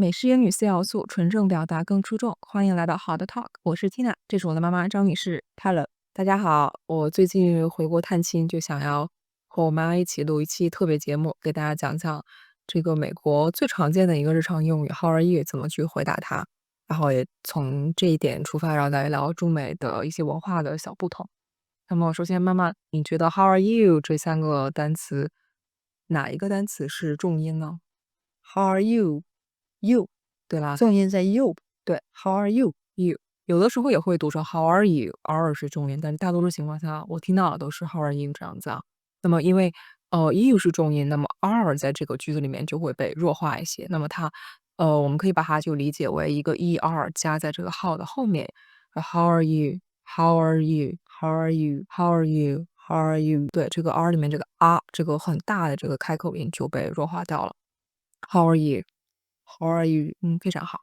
美式英语4要素，纯正表达更出众。欢迎来到好的 Talk，我是 Tina，这是我的妈妈张女士。Hello，大家好，我最近回国探亲，就想要和我妈一起录一期特别节目，给大家讲讲这个美国最常见的一个日常用语 How are you 怎么去回答它，然后也从这一点出发，然后聊一聊中美的一些文化的小不同。那么首先，妈妈，你觉得 How are you 这3个单词，哪一个单词是重音呢？ How are you? You 对啦，重音在 you。对，How are you? You 有的时候也会读成 How are you? R 是重音，但是大多数情况下，我听到的都是 How are you 这样子啊。那么因为you 是重音，那么 R 在这个句子里面就会被弱化一些。那么它我们可以把它就理解为一个 er 加在这个 how 的后面。How are you? How are you? How are you? How are you? How are you? 对，这个 R 里面这个啊，这个很大的这个开口音就被弱化掉了。How are you? How are you? 非常好。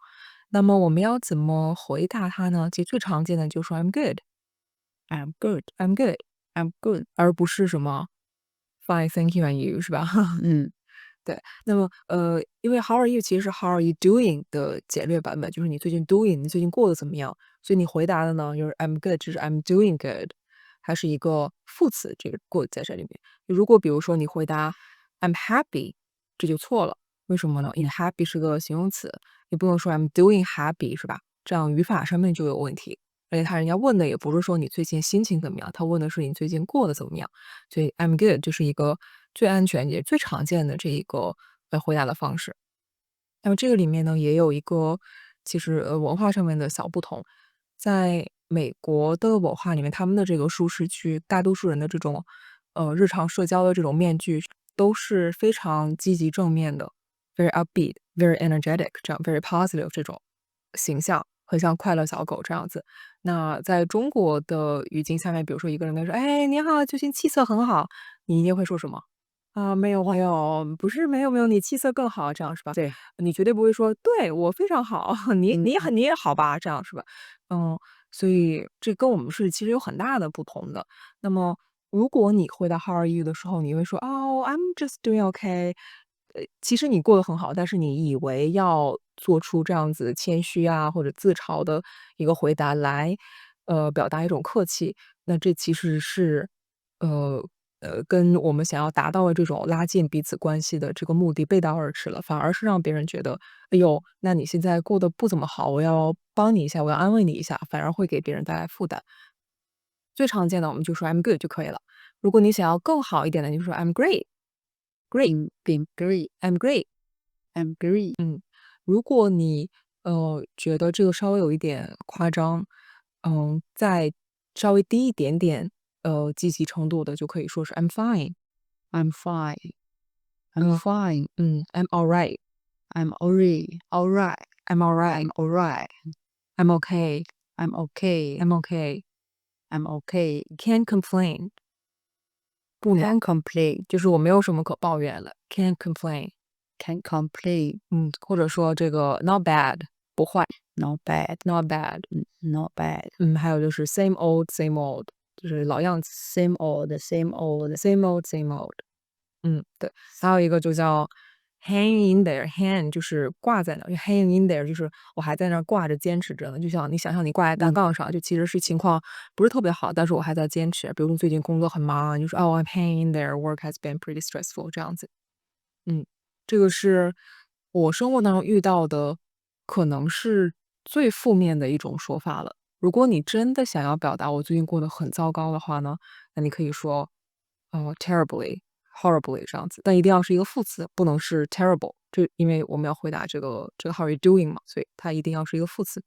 那么我们要怎么回答它呢？其实最常见的就是 I'm good, I'm good. I'm good， I'm good. 而不是什么 fine, thank you and you，是吧？嗯，对，那么因为 How are you 其实是 How are you doing 的简略版本，就是你最近 doing， 你最近过得怎么样？所以你回答的呢，就是 I'm good， 就是 I'm doing good，还是一个副词，这个 good 在这里面。如果比如说你回答 I'm happy，这就错了。为什么呢？因为 happy 是个形容词，你不能说 I'm doing happy，是吧？这样语法上面就有问题。而且人家问的也不是说你最近心情怎么样，他问的是你最近过得怎么样。所以 I'm good 就是一个最安全也最常见的这一个回答的方式。那么这个里面呢，也有一个其实文化上面的小不同。在美国的文化里面，他们的这个舒适区，大多数人的这种日常社交的这种面具都是非常积极正面的，very upbeat, very energetic，这样 very positive 这种形象，很像快乐小狗这样子。那在中国的语境下面，比如说一个人跟你说：“哎，你好，最近气色很好。”你一定会说什么？啊，没有没有，不是没有没有，你气色更好，这样是吧？对。你绝对不会说，对，我非常好，你嗯，你也好吧，这样是吧？嗯，所以这跟我们是其实有很大的不同的。那么如果你回答 How are you 的时候，你会说，哦，I'm just doing okay。其实你过得很好，但是你以为要做出这样子谦虚啊或者自嘲的一个回答来，表达一种客气，那这其实是，呃跟我们想要达到的这种拉近彼此关系的这个目的背道而驰了，反而是让别人觉得，哎呦，那你现在过得不怎么好，我要帮你一下，我要安慰你一下，反而会给别人带来负担。最常见的我们就说 I'm good 就可以了。如果你想要更好一点的，你就说 I'm great, great, being great. I'm great。I'm great. 如果你觉得这个稍微有一点夸张，再稍微低一点点积极程度的，就可以说是 I'm fine，I'm fine. I'm 嗯 fine. I'm alright, I'm alright. Alright. I'm alright, I'm alright. I'm okay, I'm okay. I'm okay, I'm okay. can't complain，不能，Can't complain. 就是我没有什么可抱怨了，can't complain。Can't complain. 或者说这个 not bad，不坏 Not bad. not bad。Not bad. 还有就是 same old same old，就是老样子 Same old. Same old. same old same old。对，还有一个就叫 hang in there，hang 就是挂在那儿，就 hang in there 就是我还在那儿挂着坚持着呢。就像你想象你挂在单杠上，就其实是情况不是特别好，但是我还在坚持。比如说最近工作很忙，你就说哦 I'm hanging in there，work has been pretty stressful 这样子。嗯，这个是我生活当中遇到的，可能是最负面的一种说法了。如果你真的想要表达我最近过得很糟糕的话呢，那你可以说，terribly、horribly 这样子，但一定要是一个副词，不能是 terrible。这因为我们要回答这个 how are you doing 嘛，所以它一定要是一个副词。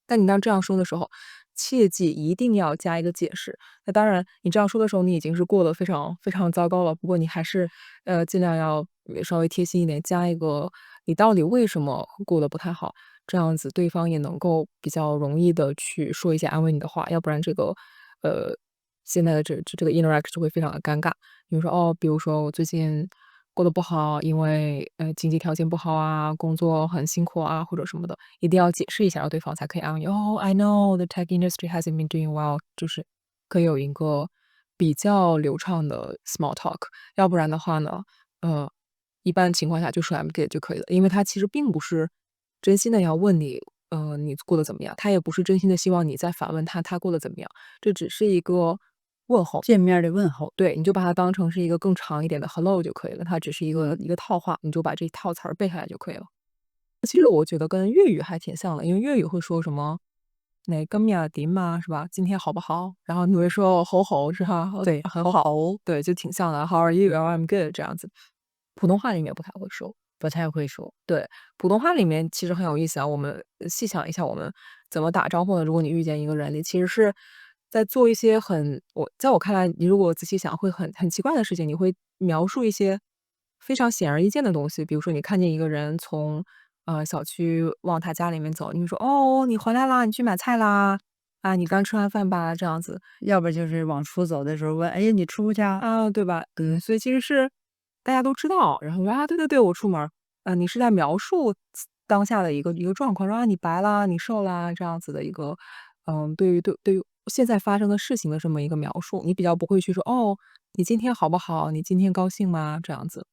但你当这样说的时候，切记一定要加一个解释。那当然，你这样说的时候，你已经是过得非常非常糟糕了。不过你还是，尽量要稍微贴心一点，加一个你到底为什么过得不太好，这样子对方也能够比较容易的去说一些安慰你的话，要不然这个，现在的这个 interact 就会非常的尴尬。比如说我最近过得不好，因为经济条件不好啊，工作很辛苦啊，或者什么的，一定要解释一下，让对方才可以安慰你。哦，I know the tech industry hasn't been doing well，就是可以有一个比较流畅的 small talk。要不然的话呢，呃，一般情况下就说 I'm good 就可以了，因为它其实并不是真心的要问你，你过得怎么样？他也不是真心的希望你再反问他，他过得怎么样？这只是一个问候。见面的问候。对，你就把它当成是一个更长一点的 hello 就可以了，它只是一个套话，你就把这一套词儿背下来就可以了。其实我觉得跟粤语还挺像的，因为粤语会说什么“你今日點嘛”是吧？今天好不好？然后你会说“好好”是吧？对，很好，对，就挺像的。How are you? Oh, I'm good 这样子。普通话里面不太会说。不太会说。对，普通话里面其实很有意思啊，我们细想一下我们怎么打招呼呢？如果你遇见一个人，你其实是在做一些在我看来，你如果仔细想会很奇怪的事情，你会描述一些非常显而易见的东西。比如说你看见一个人从，小区往他家里面走，你会说：“哦，你回来啦，你去买菜啦，啊，你刚吃完饭吧？”这样子。要不就是往出走的时候问：“哎呀，你出去啊？”啊，对吧？所以其实是大家都知道，然后说：“啊，对对对，我出门儿。”你是在描述当下的一个状况，说：“啊，你白啦，你瘦啦。”这样子的一个，对于现在发生的事情的这么一个描述，你比较不会去说：“哦，你今天好不好？你今天高兴吗？”这样子。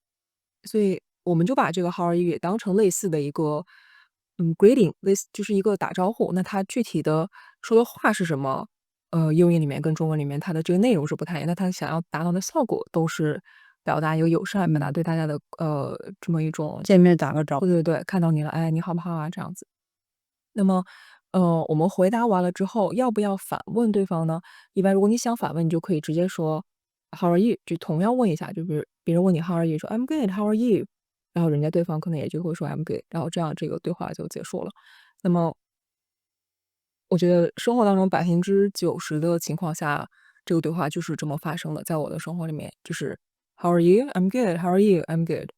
所以我们就把这个 How are you 也当成类似的一个，greeting，类似就是一个打招呼。那它具体的说的话是什么？英语里面跟中文里面它的这个内容是不太一样，那它想要达到的效果都是表达一个友善，表达对大家的这么一种见面打个招呼。对对对，看到你了，哎，你好不好啊？这样子。那么，我们回答完了之后，要不要反问对方呢？一般如果你想反问，你就可以直接说 "How are you?" 就同样问一下，就比如别人问你 "How are you?" 说 "I'm good, how are you?" 然后人家对方可能也就会说 "I'm good"，然后这样这个对话就结束了。那么我觉得生活当中90%的情况下，这个对话就是这么发生的。在我的生活里面，就是 "How are you? I'm good. How are you? I'm good."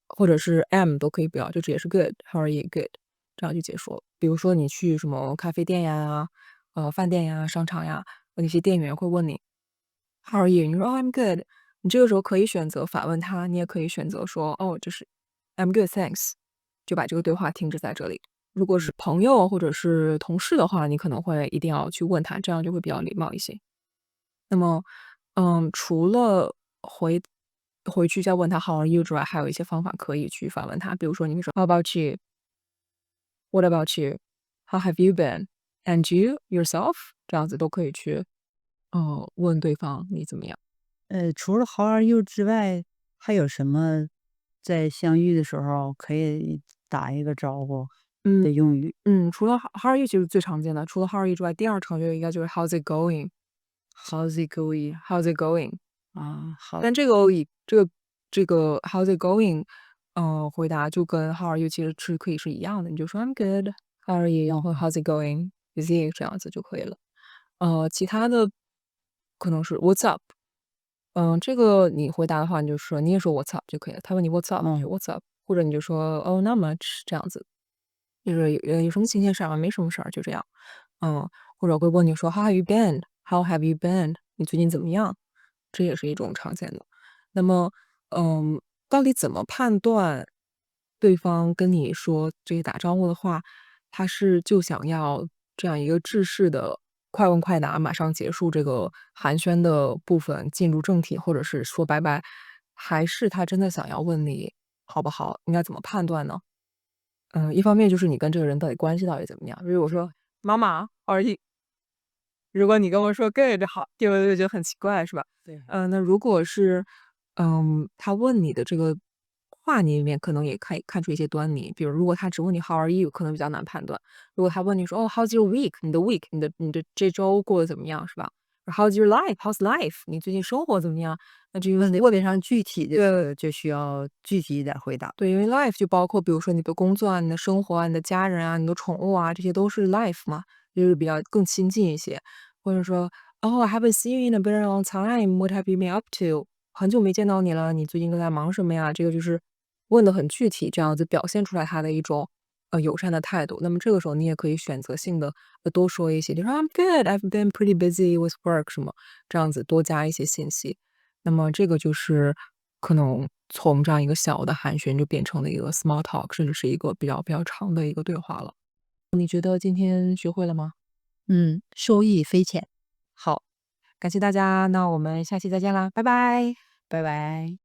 或者是 am 都可以不要，就直接是 good. How are you? Good. 这样就结束了。比如说你去什么咖啡店呀，饭店呀、商场呀，那些店员会问你 "How are you?" 你说"Oh, I'm good." 你这个时候可以选择反问他，你也可以选择说"哦，就是 I'm good, thanks." 就把这个对话停止在这里。如果是朋友或者是同事的话，你可能会一定要去问他，这样就会比较礼貌一些。那么，除了回去再问他 "How are you" 之外，还有一些方法可以去反问他。比如说你可以说 "How about you? What about you? How have you been? And you yourself?" 这样子都可以去，问对方你怎么样。除了 How are you 之外，还有什么在相遇的时候可以打一个招呼嗯的用语除了 How are you 其实最常见的，除了 How are you 之外，第二常见的应该就是 How's it going? ？How's it going？How's it going? 啊，好。但这个 "How's it going?" 回答就跟 "How are you" 其实是可以是一样的，你就说 "I'm good, how are you?" 然后 "How's it going with you?" 这样子就可以了。其他的可能是 "What's up?" 这个你回答的话，你也说 "What's up" 就可以了。他问你 "What's up?" 你嗯。就 "What's up?" 或者你就说"Oh, not much" 这样子。就是有什么新鲜事儿吗？没什么事儿，就这样。或者会问你说 "How have you been? How have you been?" 你最近怎么样？这也是一种常见的。那么，到底怎么判断对方跟你说这个打招呼的话，他是就想要这样一个制式的快问快答，马上结束这个寒暄的部分，进入正题，或者是说拜拜，还是他真的想要问你好不好？应该怎么判断呢？一方面就是你跟这个人到底关系到底怎么样。比如我说妈妈而已，如果你跟我说 good 好，就觉得很奇怪，是吧？对。那如果是，他问你的这个话里面可能也可以看出一些端倪。比如如果他只问你 How are you?" 可能比较难判断。如果他问你说哦 How's your week?" 你的 week,你的这周过得怎么样，是吧？"How's your life? How's life?" 你最近生活怎么样？那这个问的特别上具体对的，就需要具体一点回答。对，因为 life 就包括比如说你的工作啊、你的生活啊、你的家人啊、你的宠物啊，这些都是 life 嘛，就是比较更亲近一些。或者说，"Oh, I haven't seen you in a very long time. What have you been up to?" 很久没见到你了，你最近都在忙什么呀？这个就是问的很具体，这样子表现出来他的一种友善的态度。那么这个时候你也可以选择性的多说一些，就说 "I'm good, I've been pretty busy with work" 什么，这样子多加一些信息。那么这个就是可能从这样一个小的寒暄就变成了一个 small talk，甚至是一个比较长的一个对话了。你觉得今天学会了吗？嗯，受益匪浅。好，感谢大家，那我们下期再见啦，拜拜。拜拜。